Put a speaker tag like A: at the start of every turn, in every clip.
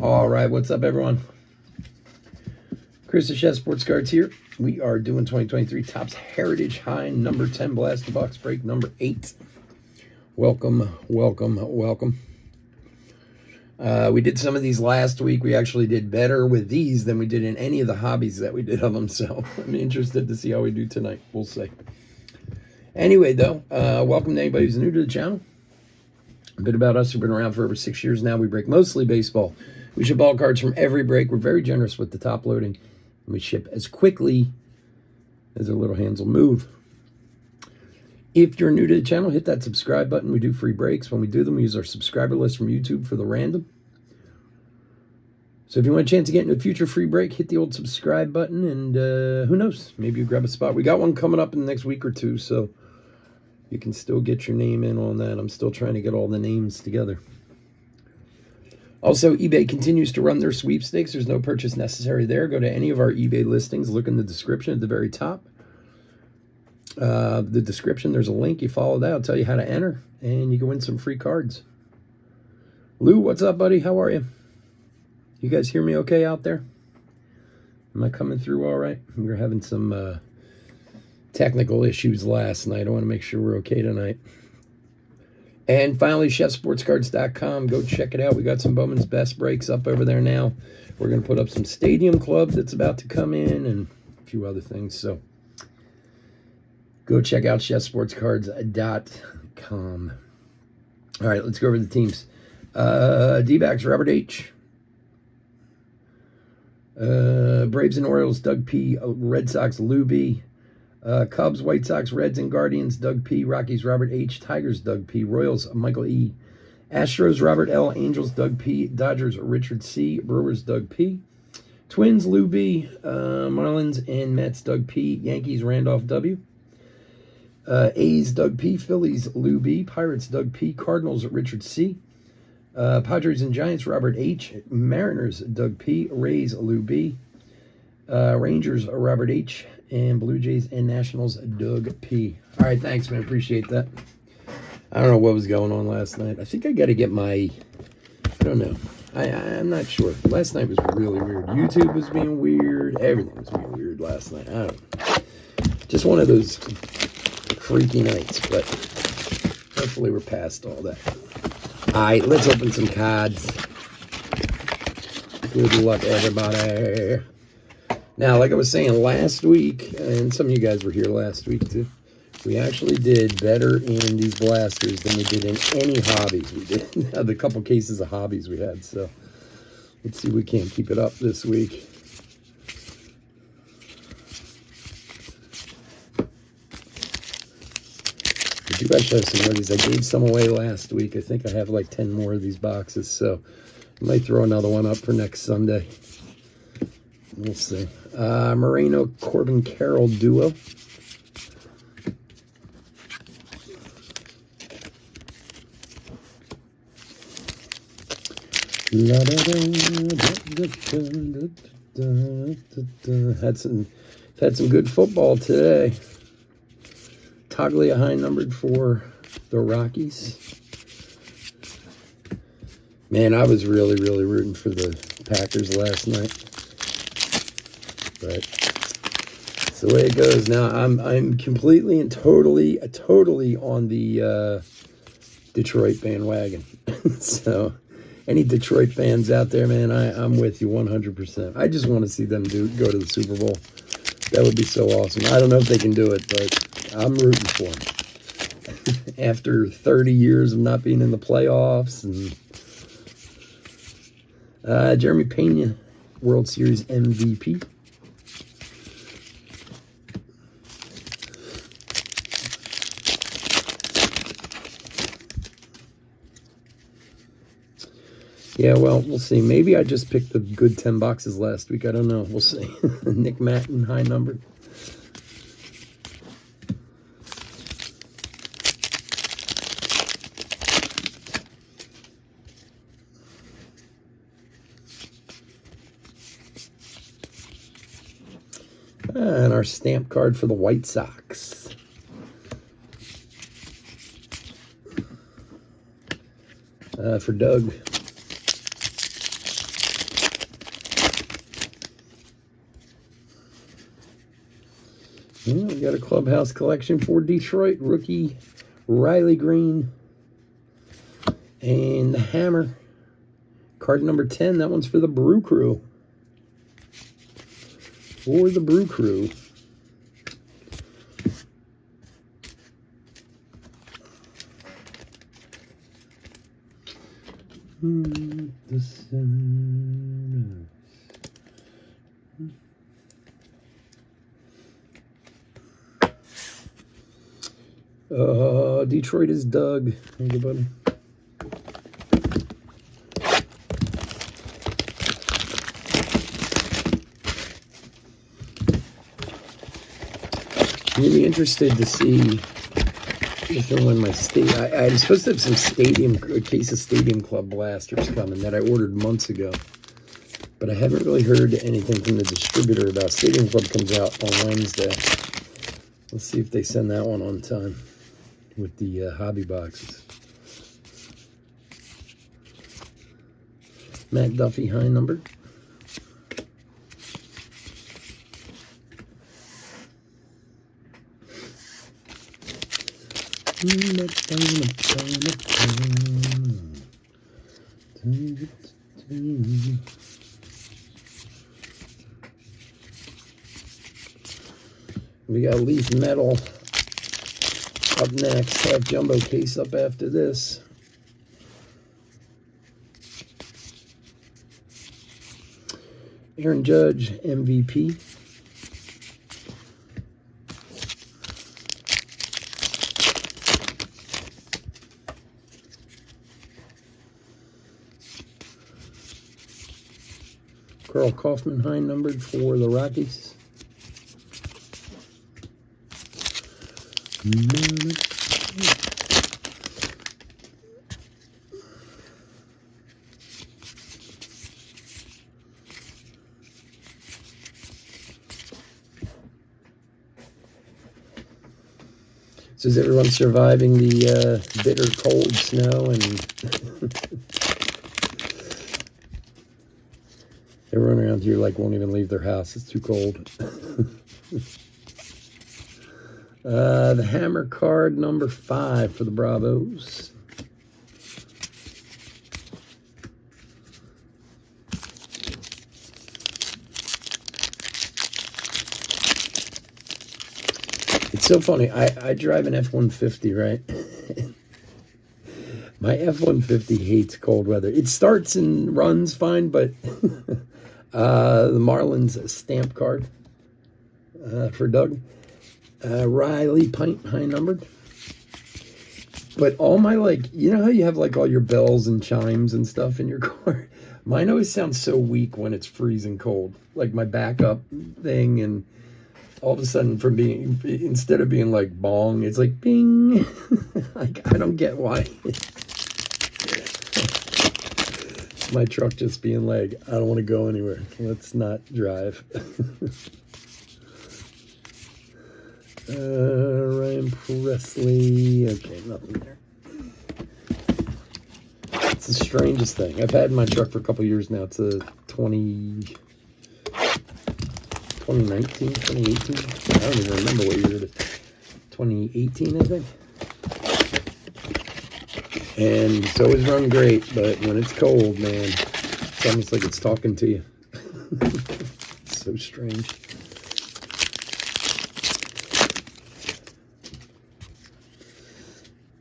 A: All right, what's up, everyone? Chris the Chef Sports Cards here. We are doing 2023 Topps Heritage High number 10 Blaster Box break number 8. Welcome, welcome, welcome. We did some of these last week. We actually did better with these than we did in any of the hobbies that we did of them. So I'm interested to see how we do tonight. We'll see. Anyway, though, welcome to anybody who's new to the channel. A bit about us. We've been around for over 6 years now. We break mostly baseball. We ship all cards from every break. We're very generous with the top loading. And we ship as quickly as our little hands will move. If you're new to the channel, hit that subscribe button. We do free breaks. When we do them, we use our subscriber list from YouTube for the random. So if you want a chance to get into a future free break, hit the old subscribe button. And who knows, maybe you grab a spot. We got one coming up in the next week or two, so you can still get your name in on that. I'm still trying to get all the names together. Also, eBay continues to run their sweepstakes. There's no purchase necessary there. Go to any of our eBay listings. Look in the description at the very top. The description, there's a link. You follow that. I'll tell you how to enter, and you can win some free cards. Lou, what's up, buddy? How are you? You guys hear me okay out there? Am I coming through all right? We were having some technical issues last night. I want to make sure we're okay tonight. And finally, chefsportscards.com. Go check it out. We got some Bowman's Best breaks up over there now. We're going to put up some Stadium Club that's about to come in and a few other things. So go check out chefsportscards.com. All right, let's go over the teams. D-backs, Robert H. Braves and Orioles, Doug P. Red Sox, Lou B. Cubs, White Sox, Reds, and Guardians, Doug P. Rockies, Robert H. Tigers, Doug P. Royals, Michael E. Astros, Robert L. Angels, Doug P. Dodgers, Richard C. Brewers, Doug P. Twins, Lou B. Marlins and Mets, Doug P. Yankees, Randolph W. A's, Doug P. Phillies, Lou B. Pirates, Doug P. Cardinals, Richard C. Padres and Giants, Robert H. Mariners, Doug P. Rays, Lou B. Rangers, Robert H. And Blue Jays and Nationals, Doug P. All right, thanks, man. Appreciate that. I don't know what was going on last night. I think I got to get my, I don't know. I'm not sure. Last night was really weird. YouTube was being weird. Everything was being weird last night. I don't know. Just one of those freaky nights, but hopefully we're past all that. All right, let's open some cards. Good luck, everybody. Now, like I was saying last week, and some of you guys were here last week too, we actually did better in these blasters than we did in any hobbies we did. The couple cases of hobbies we had, so let's see if we can't keep it up this week. I do actually have some more of these. I gave some away last week. I think I have like 10 more of these boxes, so I might throw another one up for next Sunday. We'll see. Moreno, Corbin Carroll duo. Had some good football today. Toglia high numbered for the Rockies. Man, I was really rooting for the Packers last night. But it's the way it goes. Now I'm completely and totally on the Detroit bandwagon. So any Detroit fans out there, man, I'm with you 100%. I just want to see them go to the Super Bowl. That would be so awesome. I don't know if they can do it, but I'm rooting for them. After 30 years of not being in the playoffs, and Jeremy Pena, World Series MVP. Yeah, well, we'll see. Maybe I just picked the good 10 boxes last week. I don't know. We'll see. Nick Matten, high number. And our stamp card for the White Sox. For Doug. Yeah, we got a clubhouse collection for Detroit. Rookie Riley Green. And the Hammer. Card number 10. That one's for the Brew Crew. For the Brew Crew. The center. Detroit is Doug. Thank you, buddy. I'm really interested to see if and when my I'm supposed to have some a case of Stadium Club blasters coming that I ordered months ago. But I haven't really heard anything from the distributor about Stadium Club comes out on Wednesday. Let's see if they send that one on time with the hobby boxes. Matt Duffy, high number. We got Leaf Metal up next. Have Jumbo case up after this. Aaron Judge, MVP. Carl Kaufman, high numbered for the Rockies. So is everyone surviving the bitter cold snow and everyone around here like won't even leave their house? It's too cold. The Hammer card number 5 for the Bravos. It's so funny. I drive an F-150, right? My F-150 hates cold weather. It starts and runs fine, but the Marlins stamp card for Doug. Riley Pint, high numbered. But all my, like, you know how you have, like, all your bells and chimes and stuff in your car? Mine always sounds so weak when it's freezing cold. Like my backup thing, and all of a sudden from being, instead of being like bong, it's like bing. Like, I don't get why. My truck just being like, I don't want to go anywhere. Let's not drive. Ryan Presley. Okay, nothing there. It's the strangest thing. I've had my truck for a couple years now. It's a 2019, 2018. I don't even remember what year it is. 2018, I think. And it's always run great, but when it's cold, man, it's almost like it's talking to you. It's so strange.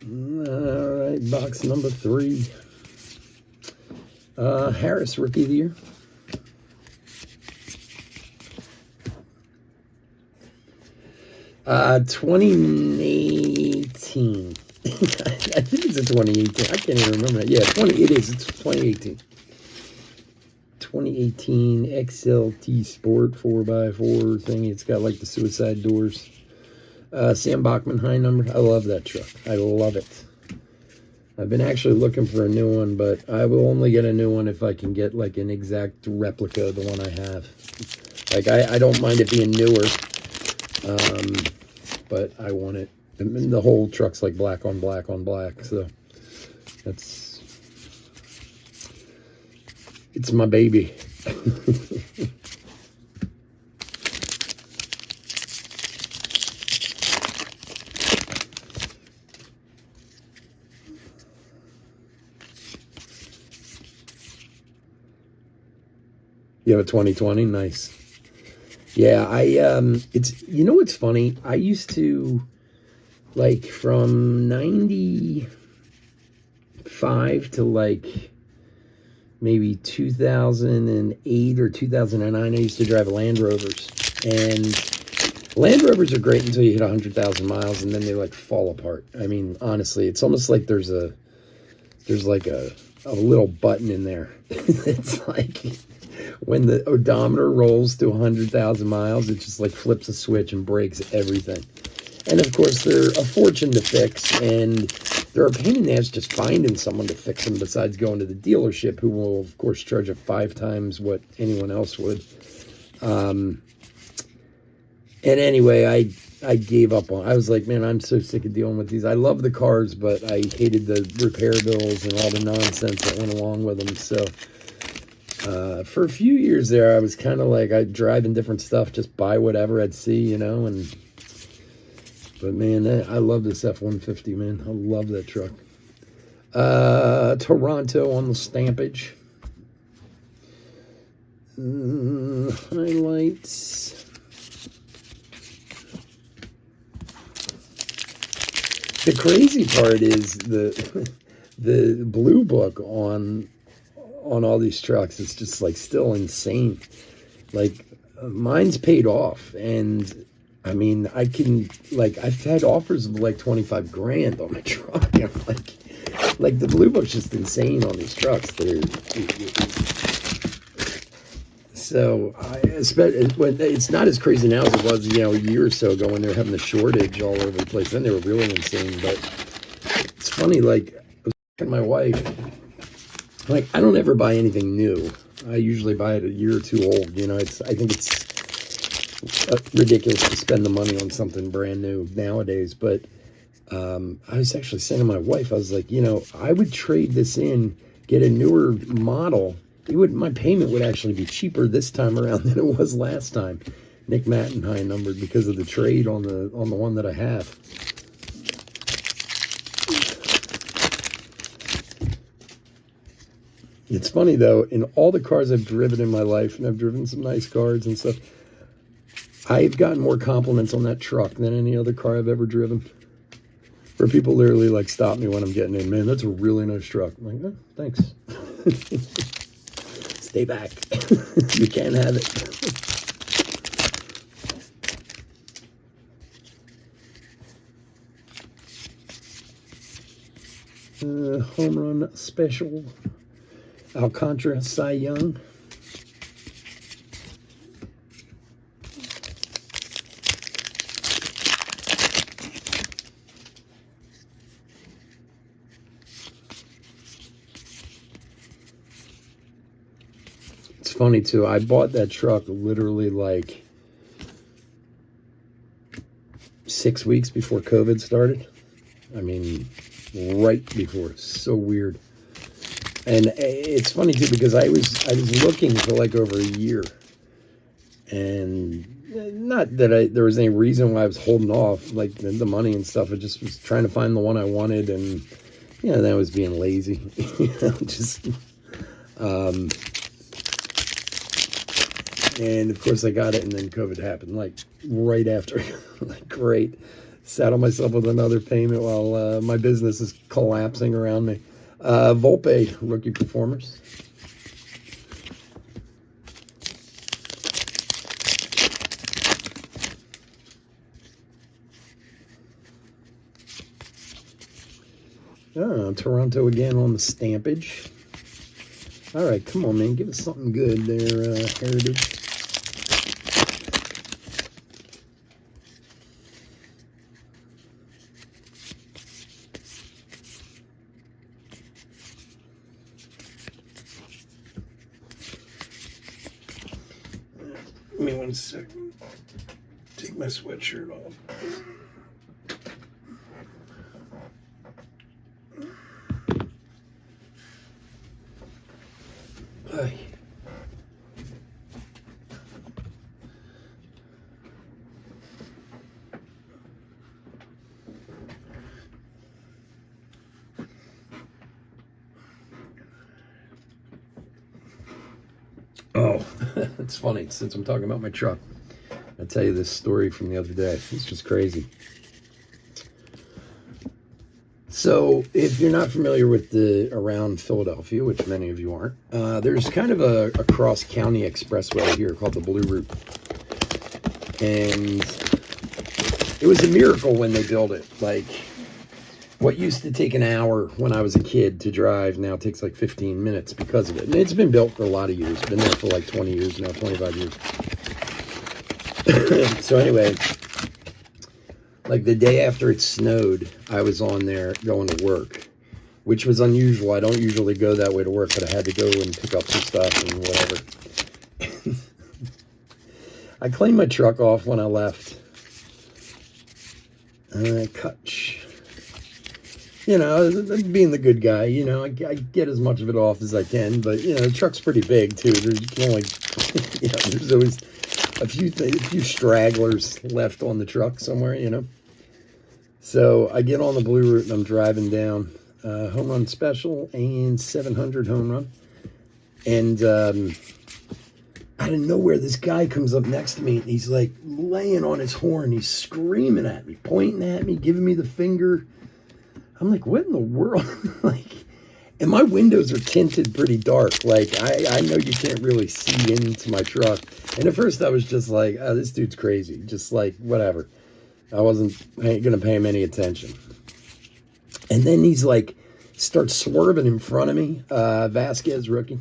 A: All right, box number 3. Harris, Rookie of the Year. Uh, 2018. I think it's a 2018. I can't even remember it. Yeah, it is. It's 2018. 2018 XLT Sport 4x4 thing. It's got like the suicide doors. Sam Bachman, high number. I love that truck. I love it. I've been actually looking for a new one, but I will only get a new one if I can get like an exact replica of the one I have. Like, I don't mind it being newer, but I want it. And the whole truck's like black on black on black, so it's my baby. You have a 2020? Nice. Yeah, it's, you know what's funny? I used to, like, from 95 to, like, maybe 2008 or 2009, I used to drive Land Rovers. And Land Rovers are great until you hit 100,000 miles, and then they, like, fall apart. I mean, honestly, it's almost like there's like a little button in there. It's like when the odometer rolls to 100,000 miles, it just like flips a switch and breaks everything. And of course, they're a fortune to fix, and they're a pain in the ass just finding someone to fix them besides going to the dealership, who will, of course, charge you 5 times what anyone else would. And anyway, I gave up on. I was like, man, I'm so sick of dealing with these. I love the cars, but I hated the repair bills and all the nonsense that went along with them. So for a few years there, I was kind of like, I'd drive in different stuff, just buy whatever I'd see, you know. But man, I love this F-150, man. I love that truck. Toronto on the stampage. Highlights. The crazy part is the blue book on all these trucks. It's just like still insane. Like mine's paid off, and I mean I've had offers of like 25 grand on my truck. I'm like the blue book's just insane on these trucks. So it's not as crazy now as it was, you know, a year or so ago when they were having the shortage all over the place. Then they were really insane. But it's funny, like, I was talking to my wife, like, I don't ever buy anything new. I usually buy it a year or two old. You know, I think it's ridiculous to spend the money on something brand new nowadays. But I was actually saying to my wife, I was like, you know, I would trade this in, get a newer model. My payment would actually be cheaper this time around than it was last time. Nick Mattenheim numbered because of the trade on the one that I have. It's funny though, in all the cars I've driven in my life, and I've driven some nice cars and stuff, I've gotten more compliments on that truck than any other car I've ever driven. Where people literally like stop me when I'm getting in, man, that's a really nice truck. I'm like, oh, thanks. Stay back. You can't have it. Home run special. Alcantara Cy Young. It's funny too, I bought that truck literally like 6 weeks before COVID started. I mean, right before. So weird. And it's funny too, because I was looking for like over a year, and not that there was any reason why I was holding off, like the money and stuff. I just was trying to find the one I wanted, and you know, that was being lazy. You know, just and of course I got it, and then COVID happened like right after. Like, great, saddle myself with another payment while my business is collapsing around me. Volpe rookie performers. Toronto again on the stampage. All right, come on, man, give us something good there, Heritage. Give me 1 second. Take my sweatshirt off. Ay. Oh, So it's funny, since I'm talking about my truck, I'll tell you this story from the other day. It's just crazy. So if you're not familiar with around Philadelphia, which many of you aren't, there's kind of a cross-county expressway here called the Blue Route. And it was a miracle when they built it. Like, what used to take an hour when I was a kid to drive now takes like 15 minutes because of it. And it's been built for a lot of years. Been there for like 20 years now, 25 years. So anyway, like the day after it snowed, I was on there going to work, which was unusual. I don't usually go that way to work, but I had to go and pick up some stuff and whatever. I cleaned my truck off when I left. You know, being the good guy, you know, I get as much of it off as I can, but, you know, the truck's pretty big, too. There's only, you know, there's always a few stragglers left on the truck somewhere, you know. So I get on the Blue Route and I'm driving down Home Run Special and 700 Home Run. And out of nowhere, this guy comes up next to me and he's like laying on his horn. He's screaming at me, pointing at me, giving me the finger. I'm like, what in the world? Like, and my windows are tinted pretty dark. Like, I know you can't really see into my truck. And at first I was just like, oh, this dude's crazy. Just like, whatever. I ain't going to pay him any attention. And then he's like, starts swerving in front of me. Vasquez rookie.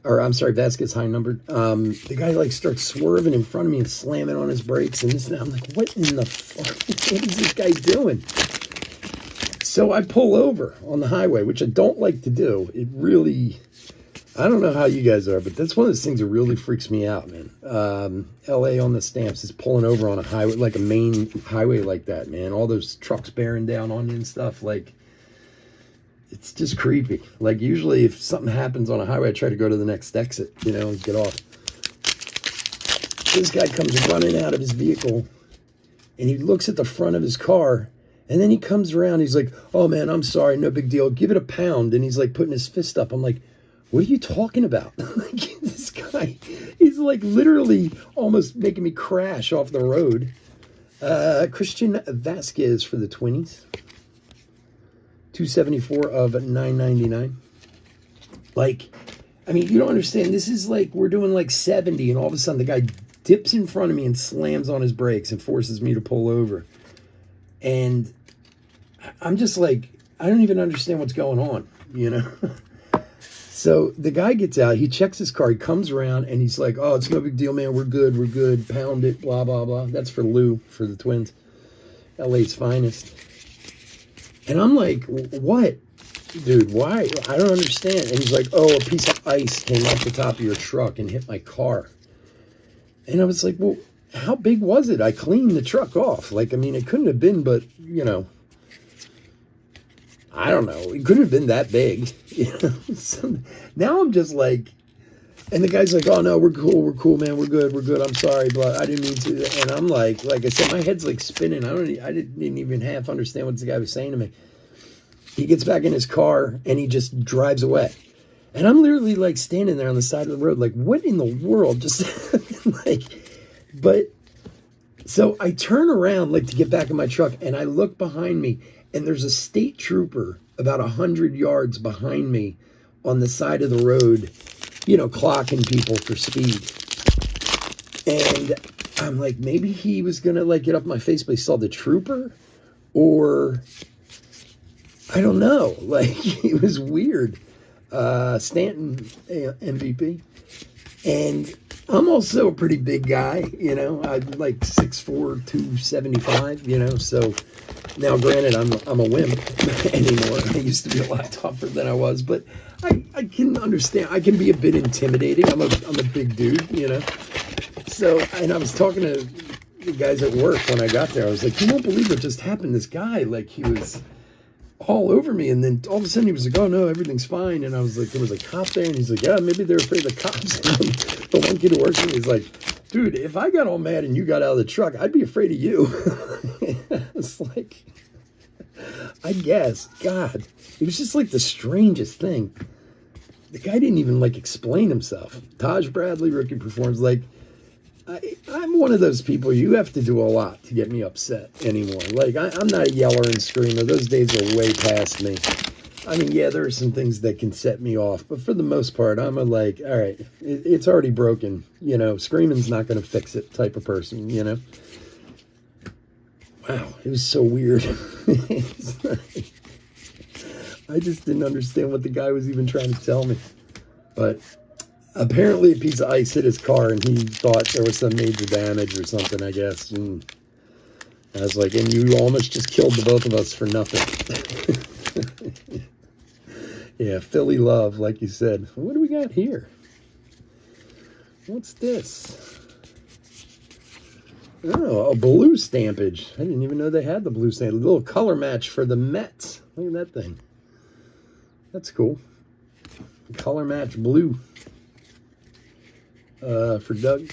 A: Or I'm sorry, Vasquez high numbered. The guy like starts swerving in front of me and slamming on his brakes. And I'm like, what in the fuck? What is this guy doing? So I pull over on the highway, which I don't like to do. It really, I don't know how you guys are, but that's one of those things that really freaks me out, man. LA on the stamps is pulling over on a highway, like a main highway like that, man. All those trucks bearing down on you and stuff. Like, it's just creepy. Like, usually if something happens on a highway, I try to go to the next exit, you know, and get off. This guy comes running out of his vehicle, and he looks at the front of his car. And then he comes around, he's like, oh man, I'm sorry, no big deal. Give it a pound. And he's like putting his fist up. I'm like, what are you talking about? Like, this guy, he's like literally almost making me crash off the road. Christian Vasquez for the Twinnies. 274 of 999. Like, I mean, you don't understand. This is like, we're doing like 70 and all of a sudden the guy dips in front of me and slams on his brakes and forces me to pull over. And I'm just like, I don't even understand what's going on, you know? So the guy gets out, he checks his car, he comes around, and he's like, oh, it's no big deal, man. We're good, pound it, blah, blah, blah. That's for Lou, for the Twins. LA's finest. And I'm like, what? Dude, why? I don't understand. And he's like, oh, a piece of ice came off the top of your truck and hit my car. And I was like, well, how big was it? I cleaned the truck off. Like, I mean, it couldn't have been, but, you know, I don't know. It couldn't have been that big. You know? So now I'm just like, and the guy's like, oh, no, we're cool, man. We're good. I'm sorry, but I didn't mean to. And I'm like I said, my head's like spinning. I didn't even half understand what the guy was saying to me. He gets back in his car and he just drives away. And I'm literally like standing there on the side of the road, like, what in the world just like, but so I turn around like to get back in my truck and I look behind me and there's a state trooper about 100 yards behind me on the side of the road, you know, clocking people for speed. And I'm like, maybe he was going to like get up my face, but he saw the trooper, or I don't know. Like, it was weird. Stanton, MVP. And I'm also a pretty big guy, you know. I'm like 6'4", 275, you know. So now, granted, I'm a wimp anymore. I used to be a lot tougher than I was, but I can understand. I can be a bit intimidating. I'm a big dude, you know. So, and I was talking to the guys at work when I got there. I was like, you won't believe what just happened. This guy, like, he was all over me, and then all of a sudden he was like, oh no, everything's fine. And I was like, there was a cop there, and he's like, yeah, maybe they're afraid of the cops. And the one kid who works with me is like, dude, if I got all mad and you got out of the truck, I'd be afraid of you. It's like, I guess, God, it was just like the strangest thing. the guy didn't even like explain himself. Taj Bradley, rookie performance. Like, I'm one of those people, you have to do a lot to get me upset anymore. Like, I'm not a yeller and screamer. Those days are way past me. I mean, yeah, there are some things that can set me off, but for the most part, I'm a like, all right, it's already broken. You know, screaming's not going to fix it type of person, you know? Wow, it was so weird. I just didn't understand what the guy was even trying to tell me. But apparently a piece of ice hit his car and he thought there was some major damage or something, I guess. And I was like, and you almost just killed the both of us for nothing. Yeah, Philly love, like you said. What do we got here? What's this? Oh, a blue stampage. I didn't even know they had the blue stampage. A little color match for the Mets. Look at that thing. That's cool. Color match blue. For Doug.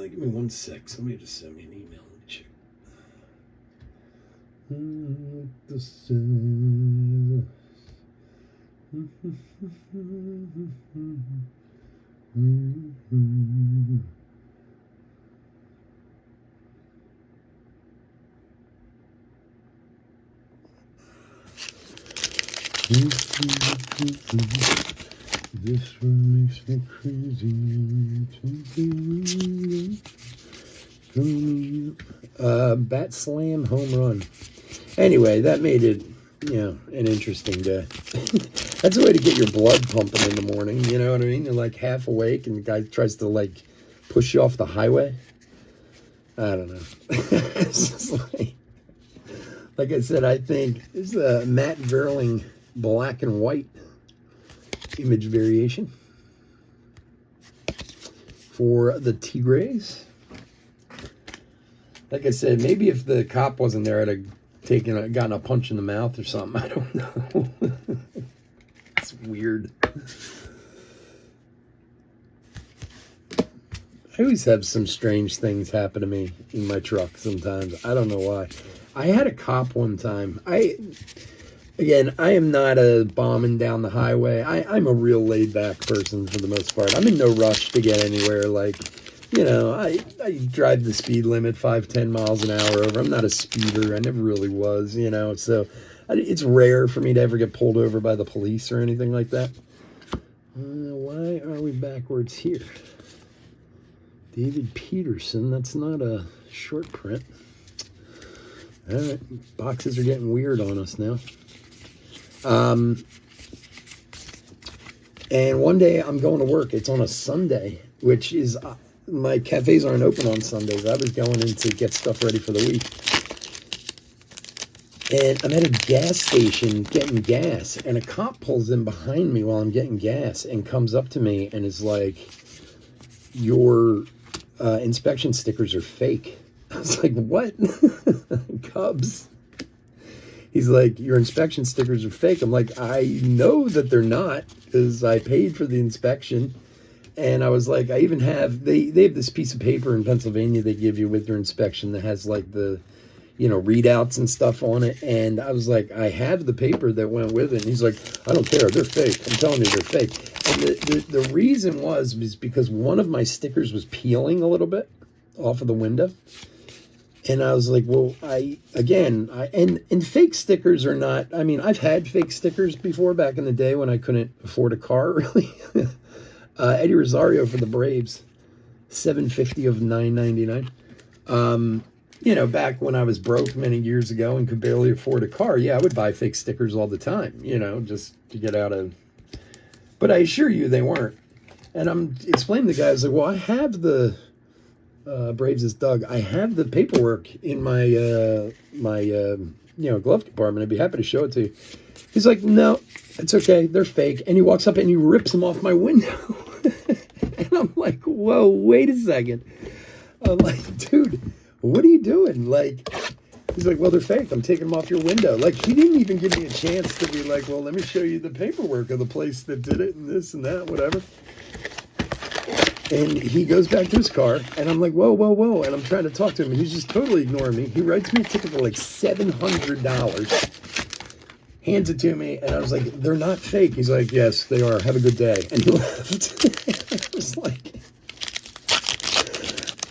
A: Give me 1 sec. Somebody just sent me an email. Let me check. The sun. This one makes me crazy. Bat slam home run. Anyway, that made it, you know, an interesting day. That's a way to get your blood pumping in the morning, you know what I mean? You're like half awake and the guy tries to like push you off the highway. I don't know. It's just like I said, I think this is a Matt Verling black and white image variation for the Tigres. Like I said, maybe if the cop wasn't there, I'd have gotten a punch in the mouth or something. I don't know. It's weird. I always have some strange things happen to me in my truck sometimes. I don't know why. I had a cop one time. Again, I am not a bombing down the highway. I'm a real laid-back person for the most part. I'm in no rush to get anywhere. Like, you know, I drive the speed limit 5-10 miles an hour over. I'm not a speeder. I never really was, you know. So it's rare for me to ever get pulled over by the police or anything like that. Why are we backwards here? David Peterson. That's not a short print. All right. Boxes are getting weird on us now. And one day I'm going to work. It's on a Sunday, which is, my cafes aren't open on Sundays. I was going in to get stuff ready for the week. And I'm at a gas station getting gas, and a cop pulls in behind me while I'm getting gas and comes up to me and is like, your inspection stickers are fake. I was like, what? Cubs. He's like, your inspection stickers are fake. I'm like, I know that they're not because I paid for the inspection. And I was like, I even have, they have this piece of paper in Pennsylvania they give you with your inspection that has like the, you know, readouts and stuff on it. And I was like, I have the paper that went with it. And he's like, I don't care. They're fake. I'm telling you, they're fake. And the reason was because one of my stickers was peeling a little bit off of the window. And I was like, well, and fake stickers are not, I mean, I've had fake stickers before back in the day when I couldn't afford a car, really. Eddie Rosario for the Braves, $750 of $9.99. You know, back when I was broke many years ago and could barely afford a car, yeah, I would buy fake stickers all the time, you know, just to get out of, but I assure you they weren't. And I'm explaining to the guy, I was like, well, I have the, Braves is Doug. I have the paperwork in my glove compartment. I'd be happy to show it to you. He's like, no, it's okay. They're fake. And he walks up and he rips them off my window. And I'm like, whoa, wait a second. I'm like, dude, what are you doing? Like, he's like, well, they're fake. I'm taking them off your window. Like, he didn't even give me a chance to be like, well, let me show you the paperwork of the place that did it and this and that, whatever. And he goes back to his car, and I'm like, whoa, whoa, whoa. And I'm trying to talk to him, and he's just totally ignoring me. He writes me a ticket for like $700, hands it to me, and I was like, they're not fake. He's like, yes, they are. Have a good day. And he left. I was like,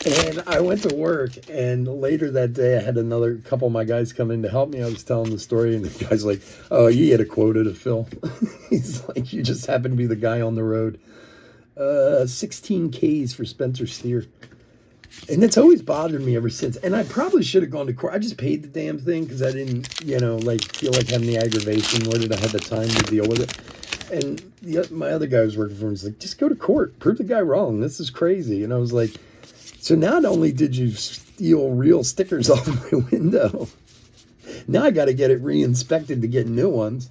A: and I went to work, and later that day, I had another couple of my guys come in to help me. I was telling the story, and the guy's like, oh, you had a quota to fill. He's like, you just happen to be the guy on the road. 16 Ks for Spencer Steer. And it's always bothered me ever since. And I probably should have gone to court. I just paid the damn thing because I didn't, like feel like having the aggravation, nor did I have the time to deal with it. And my other guy was working for him was like, just go to court. Prove the guy wrong. This is crazy. And I was like, so not only did you steal real stickers off my window, now I got to get it re-inspected to get new ones.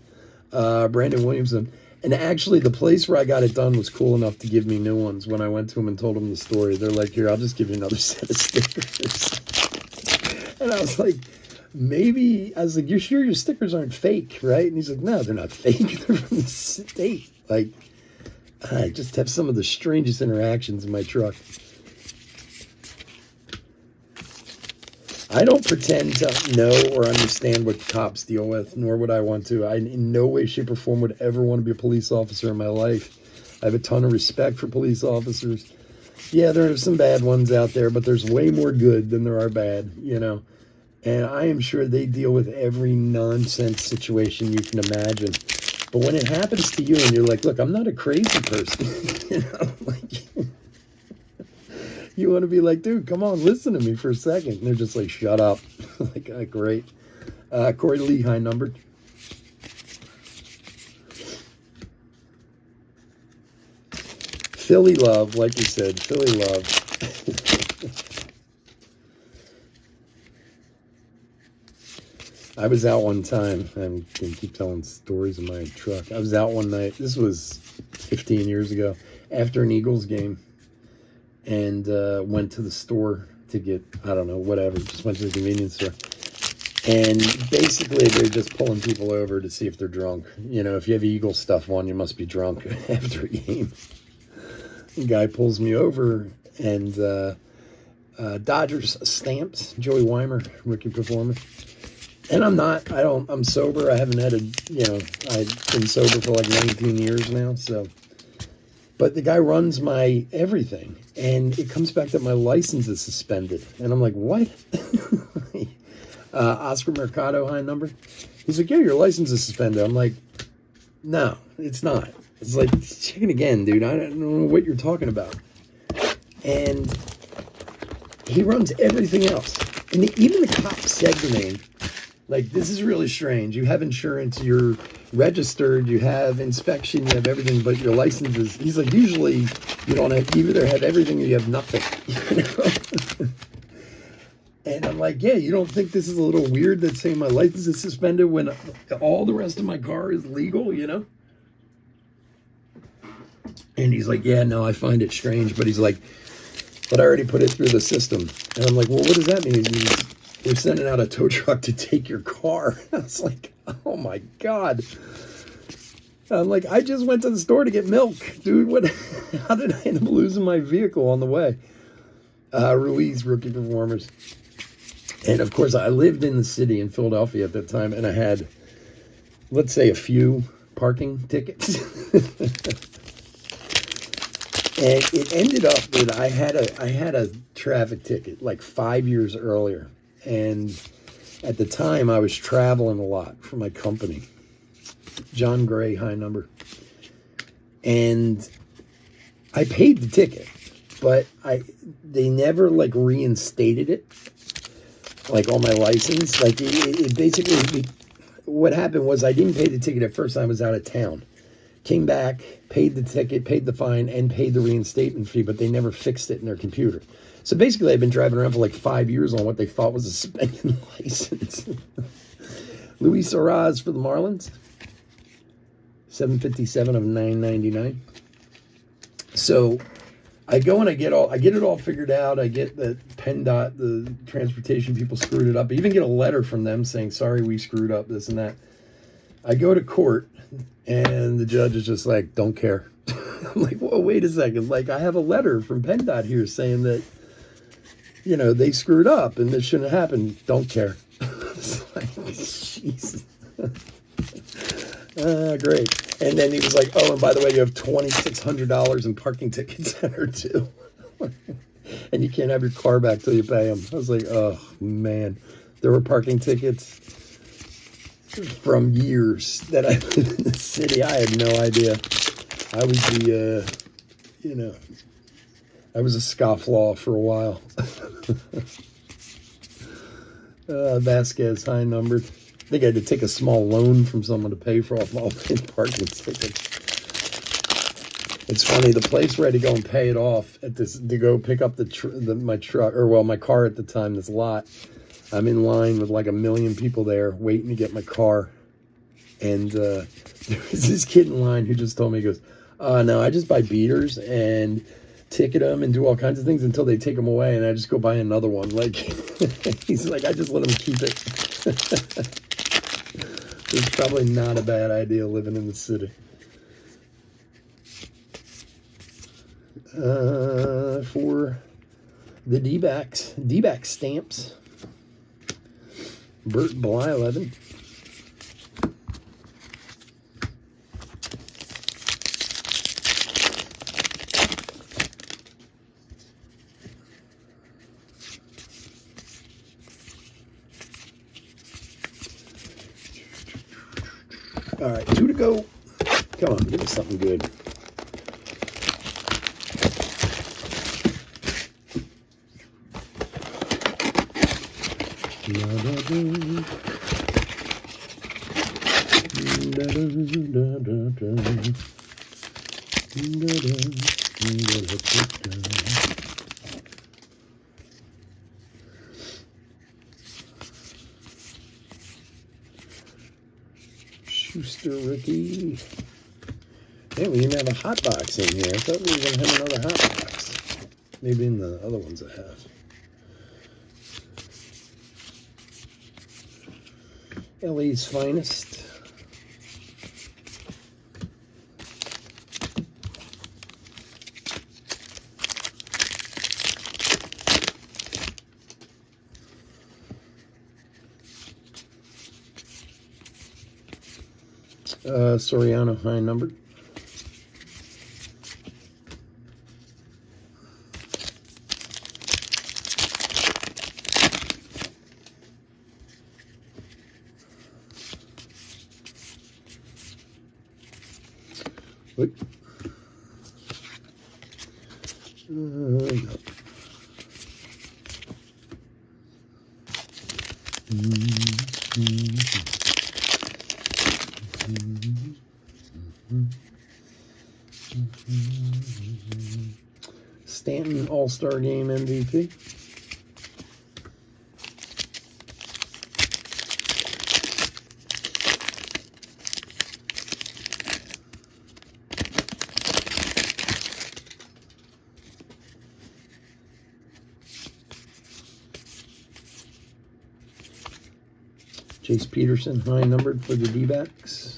A: Brandon Williamson. And actually, the place where I got it done was cool enough to give me new ones. When I went to them and told them the story, they're like, here, I'll just give you another set of stickers. And I was like, you're sure your stickers aren't fake, right? And he's like, no, they're not fake. They're from the state. Like, I just have some of the strangest interactions in my truck. I don't pretend to know or understand what cops deal with, nor would I want to. I, in no way, shape, or form, would ever want to be a police officer in my life. I have a ton of respect for police officers. Yeah, there are some bad ones out there, but there's way more good than there are bad, And I am sure they deal with every nonsense situation you can imagine. But when it happens to you and you're like, look, I'm not a crazy person, you want to be like, dude, come on, listen to me for a second. And they're just like, shut up. Like, great. Corey Lee, high numbered. Philly love, like you said, Philly love. I was out one time. I'm going to keep telling stories in my truck. I was out one night. This was 15 years ago after an Eagles game. And went to the store to get, I don't know, whatever. Just went to the convenience store. And basically, they're just pulling people over to see if they're drunk. If you have Eagle stuff on, you must be drunk after a game. The guy pulls me over, and Dodgers stamps, Joey Weimer, rookie performer. And I'm sober. I haven't had I've been sober for like 19 years now, so. But the guy runs my everything, and it comes back that my license is suspended. And I'm like, what? Oscar Mercado, high number. He's like, yeah, your license is suspended. I'm like, no, it's not. It's like, check it again, dude. I don't know what you're talking about. And he runs everything else. And even the cop said to me, like, this is really strange. You have insurance, you're registered, you have inspection, you have everything, but your license is, he's like, usually you don't have, you either have everything or you have nothing. And I'm like, yeah, you don't think this is a little weird that saying my license is suspended when all the rest of my car is legal, And he's like, yeah, no, I find it strange. But he's like, but I already put it through the system. And I'm like, well, what does that mean? We're sending out a tow truck to take your car. I was like, oh my God. I'm like, I just went to the store to get milk. Dude, how did I end up losing my vehicle on the way? Ruiz, rookie performers. And of course, I lived in the city in Philadelphia at that time, and I had, let's say, a few parking tickets. And it ended up that I had a traffic ticket like 5 years earlier. And at the time, I was traveling a lot for my company. John Gray, high number. And I paid the ticket, but they never like reinstated it, like on my license. Like it basically, what happened was I didn't pay the ticket at first. I was out of town. Came back, paid the ticket, paid the fine, and paid the reinstatement fee, but they never fixed it in their computer. So basically, I've been driving around for like 5 years on what they thought was a suspended license. Luis Arraez for the Marlins. 757 of 999. So I go and I get it all figured out. I get that PennDOT, the transportation people screwed it up. I even get a letter from them saying, sorry, we screwed up this and that. I go to court, and the judge is just like, don't care. I'm like, whoa, wait a second. Like, I have a letter from PennDOT here saying that, you know, they screwed up and this shouldn't have happened. Don't care. It's like, Jesus. Great. And then he was like, oh, and by the way, you have $2,600 in parking tickets that are due. And you can't have your car back till you pay them. I was like, oh, man. There were parking tickets from years that I lived in the city. I had no idea. I was the, you know, I was a scofflaw for a while. Vasquez, high numbered. I think I had to take a small loan from someone to pay for all my parking tickets. It's funny, the place where I had to go and pay it off at this, to go pick up my truck, or well, my car at the time, this lot. I'm in line with like 1 million people there waiting to get my car. And there was this kid in line who just told me, he goes, no, I just buy beaters and ticket them and do all kinds of things until they take them away. And I just go buy another one. Like, he's like, I just let them keep it. It's probably not a bad idea living in the city. For the D-backs stamps, Bert Bly 11. All right, 2 to go. Come on, give us something good. Schuster rookie. Hey, we even have a hot box in here. I thought we were going to have another hot box. Maybe in the other ones I have. LA's finest. Soriano, high numbered. What? No. Stanton All-Star Game MVP. Chase Peterson, high numbered for the D-backs.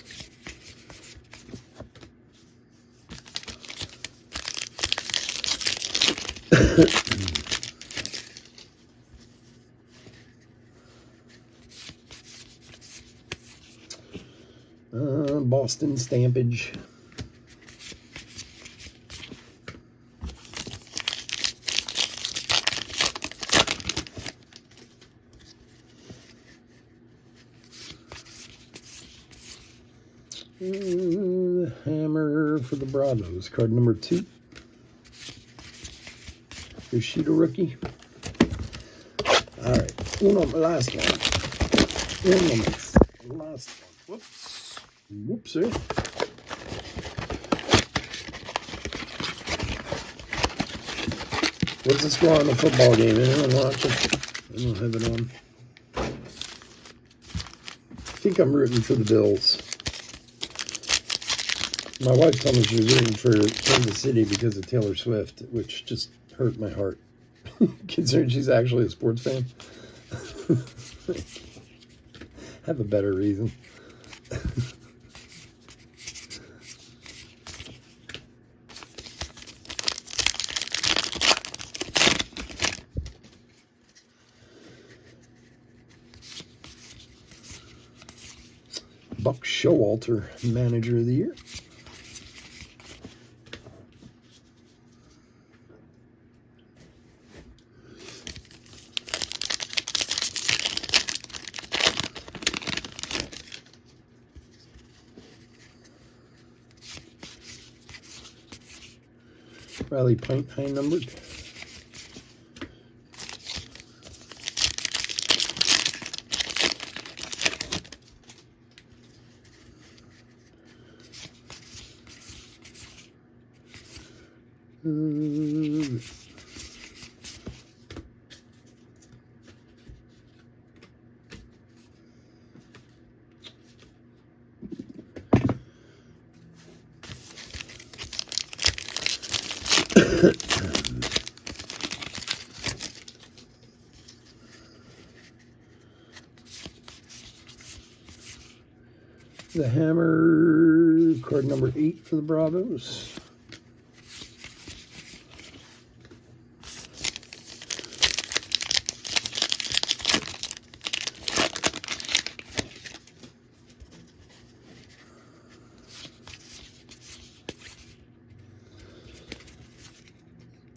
A: Boston Stampage. Hammer for the Bravos. Card number 2. Yoshida rookie. All right. Last one. Last one. Whoopsie. What's the score on the football game? Anyone watching? I don't have it on. I think I'm rooting for the Bills. My wife told me she was rooting for Kansas City because of Taylor Swift, which just hurt my heart, considering she's actually a sports fan. Have a better reason. Buck Showalter, Manager of the Year. Riley Pint, high numbered. The Hammer, card number 8 for the Bravos.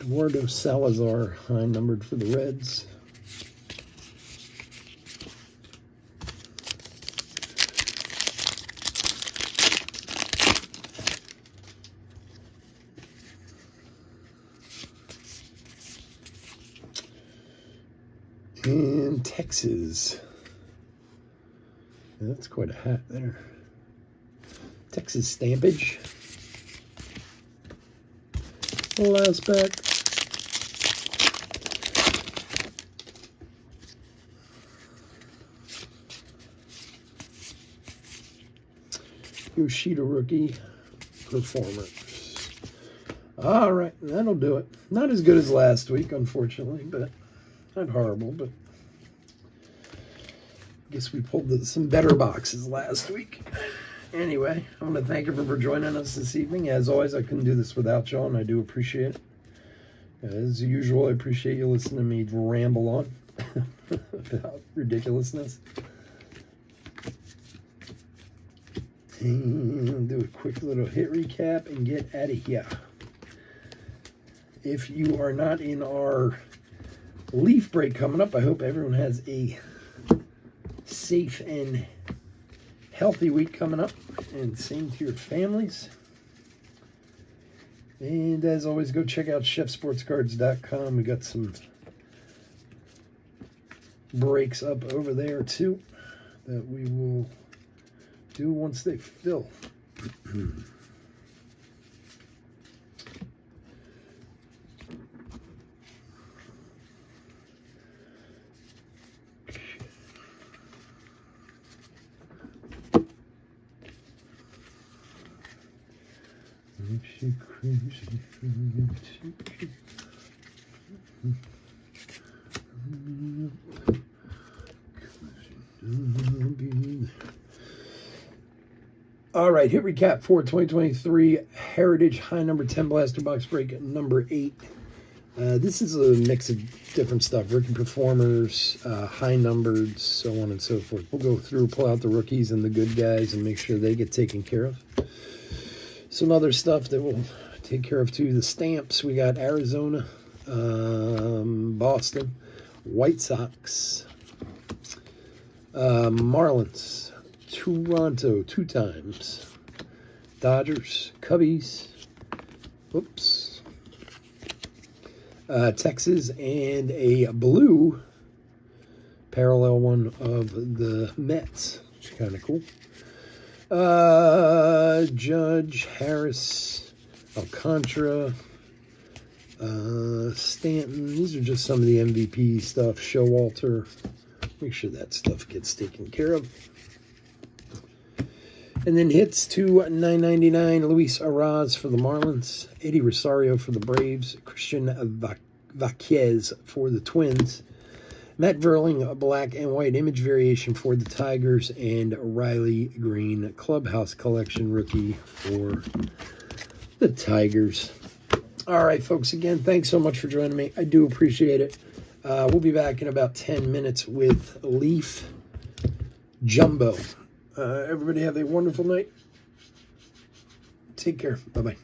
A: Eduardo Salazar, high numbered for the Reds. And Texas. That's quite a hat there. Texas stampage. Last pack. Yoshida rookie performance. All right, that'll do it. Not as good as last week, unfortunately, but not horrible. But I guess we pulled some better boxes last week. Anyway, I want to thank everyone for joining us this evening. As always, I couldn't do this without y'all, and I do appreciate it. As usual, I appreciate you listening to me ramble on about ridiculousness. And do a quick little hit recap and get out of here. If you are not in our leaf break coming up, I hope everyone has a safe and healthy week coming up, and same to your families. And as always, go check out chefsportscards.com. We got some breaks up over there too that we will do once they fill. She crazy. All right, hit recap for 2023 Heritage High Number 10 Blaster Box Break number 8. This is a mix of different stuff. Rookie performers, high numbered, so on and so forth. We'll go through, pull out the rookies and the good guys and make sure they get taken care of. Some other stuff that we'll take care of too. The stamps, we got Arizona, Boston, White Sox, Marlins, Toronto 2 times, Dodgers, Cubbies, whoops, Texas, and a blue parallel one of the Mets, which is kind of cool. Judge, Harris, Alcantara, Stanton. These are just some of the MVP stuff. Showalter. Make sure that stuff gets taken care of. And then hits to $9.99. Luis Arraez for the Marlins. Eddie Rosario for the Braves. Christian Vázquez for the Twins. Matt Verling, a black and white image variation for the Tigers, and Riley Green Clubhouse Collection rookie for the Tigers. All right, folks, again, thanks so much for joining me. I do appreciate it. We'll be back in about 10 minutes with Leaf Jumbo. Everybody have a wonderful night. Take care. Bye-bye.